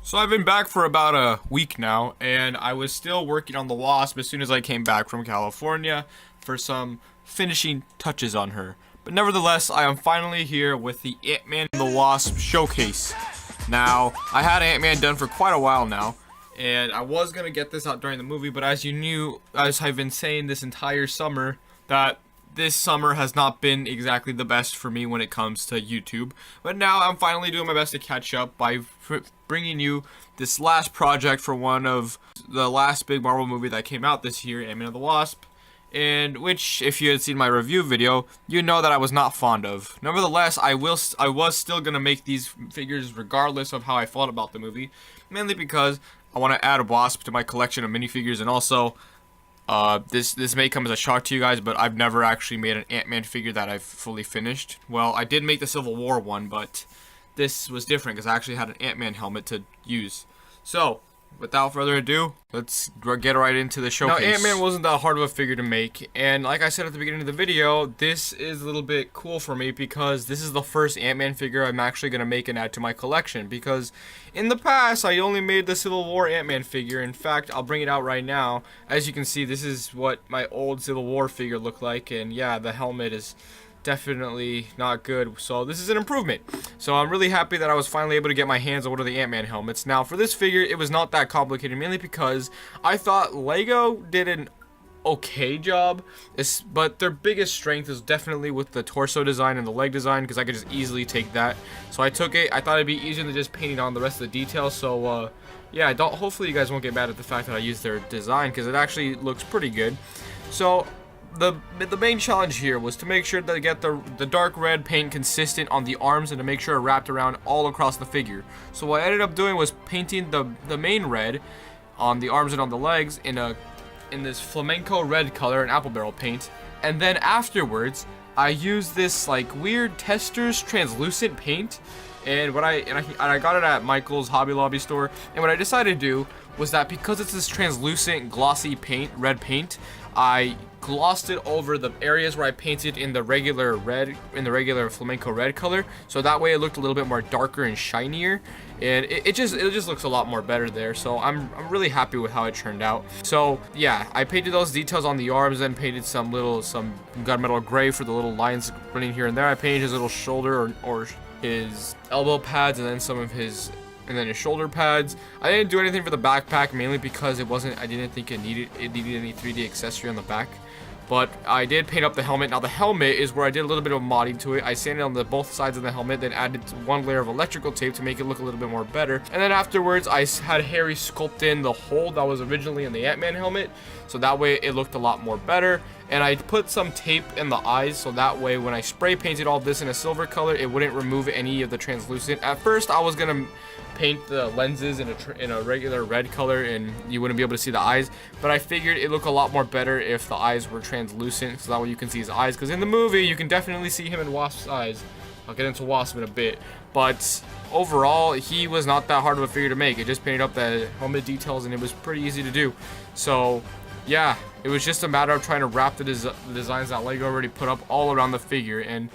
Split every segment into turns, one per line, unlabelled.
So I've been back for about a week now, and I was still working on the Wasp as soon as I came back from California for some finishing touches on her. But nevertheless, I am finally here with the Antman and the Wasp showcase. Now, I had Antman done for quite a while now, and I was going to get this out during the movie, but as I've been saying this entire summer, that this summer has not been exactly the best for me when it comes to YouTube. But now I'm finally doing my best to catch up by bringing you this last project for one of the last big Marvel movie that came out this year, Antman and the Wasp, and which, if you had seen my review video, you know that I was not fond of. Nevertheless, I was still gonna make these figures regardless of how I felt about the movie, mainly because I want to add a Wasp to my collection of minifigures, and also this may come as a shock to you guys, but I've never actually made an Ant-Man figure that I've fully finished. Well, I did make the Civil War one, but this was different because I actually had an Ant-Man helmet to use. So, without further ado, let's get right into the showcase. Now, Ant-Man wasn't that hard of a figure to make, and like I said at the beginning of the video, this is a little bit cool for me because this is the first Ant-Man figure I'm actually going to make and add to my collection, because in the past, I only made the Civil War Ant-Man figure. In fact, I'll bring it out right now. As you can see, this is what my old Civil War figure looked like, and yeah, the helmet is definitely not good, so this is an improvement. So I'm really happy that I was finally able to get my hands on one of the Ant-Man helmets. Now for this figure, it was not that complicated, mainly because I thought Lego did an okay job, but their biggest strength is definitely with the torso design and the leg design, because I could just easily take that. So I took it. I thought it'd be easier than just painting on the rest of the details. So yeah, hopefully you guys won't get mad at the fact that I used their design, because it actually looks pretty good. So the main challenge here was to make sure to get the dark red paint consistent on the arms and to make sure it wrapped around all across the figure. So what I ended up doing was painting the main red on the arms and on the legs in this flamenco red color, an apple barrel paint, and then afterwards I used this like weird Testors translucent paint, and I got it at Michael's Hobby Lobby store. And what I decided to do was that because it's this translucent glossy paint, red paint, I glossed it over the areas where I painted in the regular flamenco red color, so that way it looked a little bit more darker and shinier, and it just looks a lot more better there. So I'm really happy with how it turned out. So yeah, I painted those details on the arms, then painted some gunmetal gray for the little lines running here and there. I painted his little shoulder or his elbow pads, and then his shoulder pads. I didn't do anything for the backpack, mainly because I didn't think it needed any 3D accessory on the back. But I did paint up the helmet. Now the helmet is where I did a little bit of modding to it. I sanded on both sides of the helmet, then added one layer of electrical tape to make it look a little bit more better. And then afterwards, I had Harry sculpt in the hole that was originally in the Ant-Man helmet, so that way it looked a lot more better. And I put some tape in the eyes, so that way when I spray painted all this in a silver color, it wouldn't remove any of the translucent. At first, I was gonna paint the lenses in a regular red color and you wouldn't be able to see the eyes, but I figured it looked a lot more better if the eyes were translucent, so that way you can see his eyes, because in the movie you can definitely see him in Wasp's eyes. I'll get into Wasp in a bit, but overall he was not that hard of a figure to make. It just painted up the helmet details and it was pretty easy to do. So yeah, it was just a matter of trying to wrap the designs that Lego already put up all around the figure. And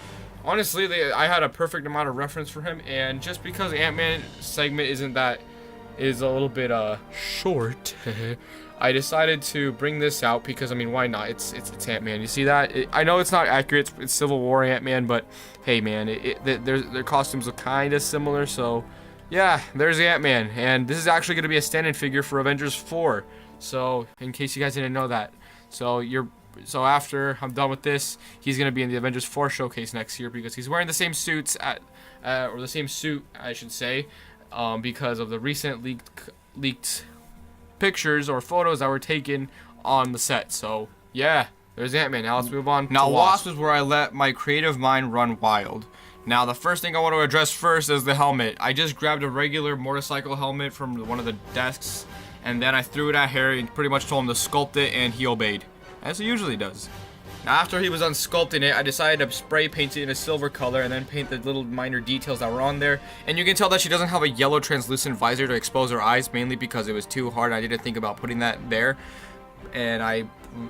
honestly, I had a perfect amount of reference for him, and just because Ant-Man segment is a little bit short, I decided to bring this out because, I mean, why not? It's Ant-Man. You see that? I know it's not accurate. It's Civil War Ant-Man, but hey, man, their costumes look kind of similar. So yeah, there's Ant-Man, and this is actually going to be a stand-in figure for Avengers 4. So in case you guys didn't know that, So after I'm done with this, he's going to be in the Avengers 4 showcase next year, because he's wearing the same suits or the same suit, I should say, because of the recent leaked pictures or photos that were taken on the set. So yeah, there's Ant-Man. Now let's move on. Now Wasp is where I let my creative mind run wild. Now the first thing I want to address first is the helmet. I just grabbed a regular motorcycle helmet from one of the desks, and then I threw it at Harry and pretty much told him to sculpt it, and he obeyed, as he usually does. Now after he was done sculpting it, I decided to spray paint it in a silver color and then paint the little minor details that were on there. And you can tell that she doesn't have a yellow translucent visor to expose her eyes, mainly because it was too hard. I didn't think about putting that there. And I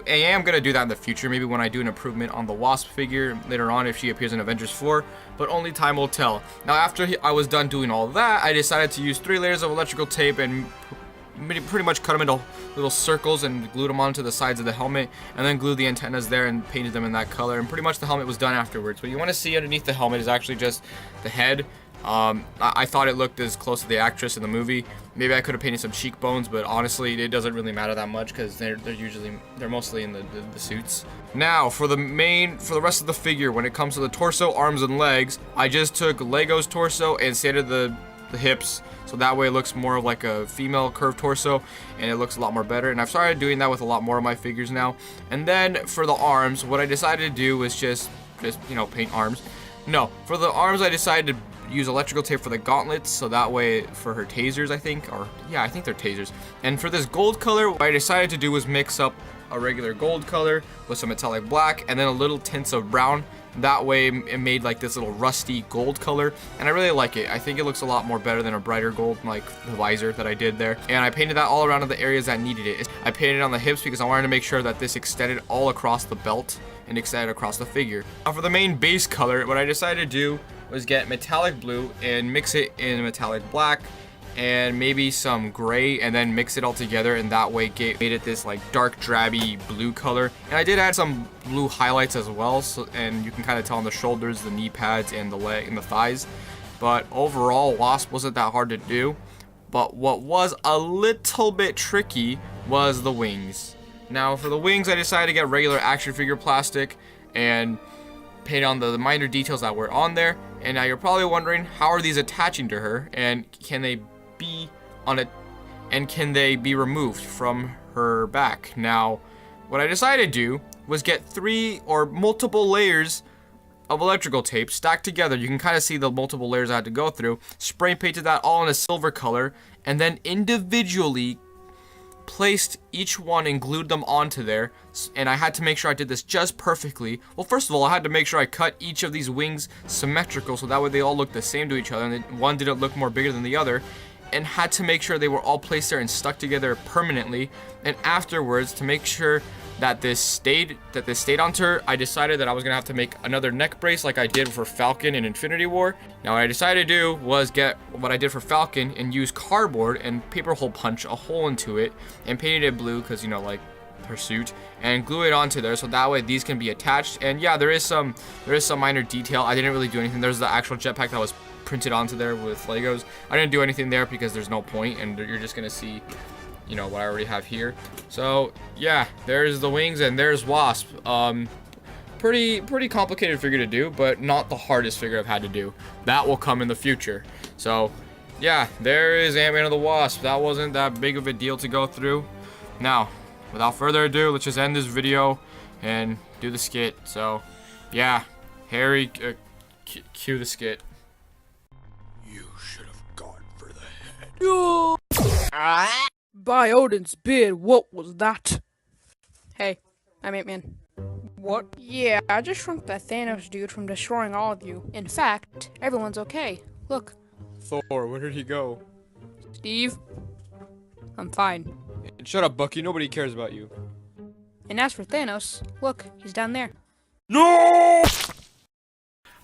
I am going to do that in the future, maybe when I do an improvement on the Wasp figure later on if she appears in Avengers 4, but only time will tell. Now after I was done doing all that, I decided to use 3 layers of electrical tape and pretty much cut them into little circles and glued them onto the sides of the helmet, and then glued the antennas there and painted them in that color, and pretty much the helmet was done afterwards. What you want to see underneath the helmet is actually just the head. I thought it looked as close to the actress in the movie. Maybe I could have painted some cheekbones, but honestly it doesn't really matter that much because they're mostly in the suits. Now for the rest of the figure, when it comes to the torso, arms, and legs, I just took Lego's torso and sanded the hips, so that way it looks more of like a female curved torso, and it looks a lot more better. And I've started doing that with a lot more of my figures now. And then for the arms, what I decided to do was just paint arms. No, for the arms I decided to use electrical tape for the gauntlets, so that way for her tasers, I think they're tasers. And for this gold color, what I decided to do was mix up a regular gold color with some metallic black and then a little tints of brown. That way it made like this little rusty gold color, and I really like it. I think it looks a lot more better than a brighter gold, like the visor that I did there. And I painted that all around in the areas that needed it. I painted on the hips because I wanted to make sure that this extended all across the belt and extended across the figure. Now for the main base color, what I decided to do was get metallic blue and mix it in metallic black and maybe some gray, and then mix it all together, and that way made it this like dark drabby blue color. And I did add some blue highlights as well, so, and you can kind of tell on the shoulders, the knee pads, and the leg and the thighs. But overall, Wasp wasn't that hard to do. But what was a little bit tricky was the wings. Now for the wings, I decided to get regular action figure plastic and paint on the minor details that were on there. And now you're probably wondering, how are these attaching to her, and can they be on it, and can they be removed from her back? Now what I decided to do was get 3 or multiple layers of electrical tape stacked together. You can kind of see the multiple layers I had to go through. Spray painted that all in a silver color, and then individually placed each one and glued them onto there. And I had to make sure I did this just perfectly. Well, first of all, I had to make sure I cut each of these wings symmetrical, so that way they all look the same to each other, and one didn't look more bigger than the other. And had to make sure they were all placed there and stuck together permanently. And afterwards, to make sure that this stayed onto her, I decided that I was gonna have to make another neck brace like I did for Falcon in Infinity War. Now what I decided to do was get what I did for Falcon and use cardboard and paper hole punch a hole into it and painted it blue, because like her suit, and glue it onto there, so that way these can be attached. And yeah, there is some minor detail. I didn't really do anything. There's the actual jetpack that was printed onto there with Legos. I didn't do anything there because there's no point, and you're just gonna see what I already have here. So yeah, there's the wings and there's Wasp. Pretty complicated figure to do, but not the hardest figure I've had to do. That will come in the future. So yeah, there is Antman and the Wasp. That wasn't that big of a deal to go through. Now without further ado, let's just end this video and do the skit. So yeah, Harry, cue the skit.
You should have gone for the head.
By Odin's beard, what was that? Hey, I'm Antman. What? Yeah, I just shrunk that Thanos dude from destroying all of you. In fact, everyone's okay. Look.
Thor, where did he go?
Steve? I'm fine.
And shut up, Bucky. Nobody cares about you.
And as for Thanos, look, he's down there.
No!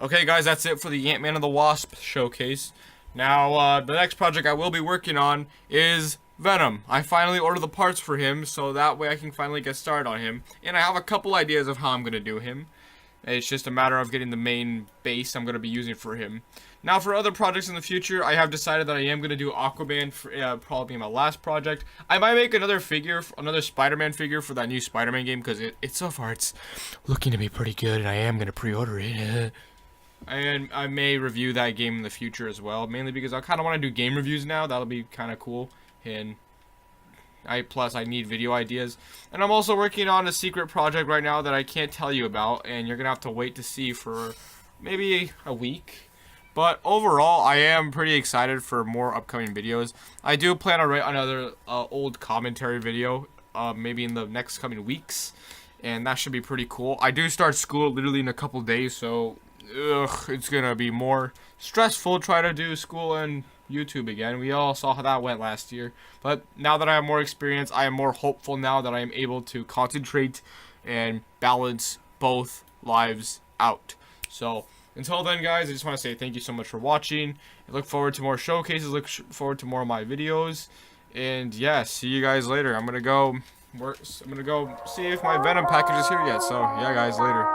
Okay, guys, that's it for the Antman and the Wasp showcase. Now, the next project I will be working on is Venom. I finally ordered the parts for him, so that way I can finally get started on him. And I have a couple ideas of how I'm going to do him. It's just a matter of getting the main base I'm going to be using for him. Now, for other projects in the future, I have decided that I am going to do Aquaman for probably my last project. I might make another figure, another Spider-Man figure for that new Spider-Man game, because so far it's looking to be pretty good, and I am going to pre-order it. And I may review that game in the future as well, mainly because I kind of want to do game reviews now. That'll be kind of cool. And plus I need video ideas. And I'm also working on a secret project right now that I can't tell you about, and you're gonna have to wait to see for maybe a week. But overall, I am pretty excited for more upcoming videos. I do plan on write another old commentary video maybe in the next coming weeks, and that should be pretty cool. I do start school literally in a couple days, so it's gonna be more stressful trying to do school and YouTube again. We all saw how that went last year. But now that I have more experience, I am more hopeful now that I am able to concentrate and balance both lives out. So until then, guys, I just want to say thank you so much for watching. I look forward to more showcases. Look forward to more of my videos. And yeah, see you guys later. I'm gonna go see if my Venom package is here yet. So yeah, guys, later.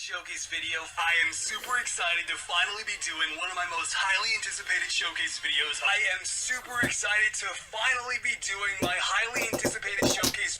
Showcase video. I am super excited to finally be doing one of my most highly anticipated showcase videos. I am super excited to finally be doing my highly anticipated showcase.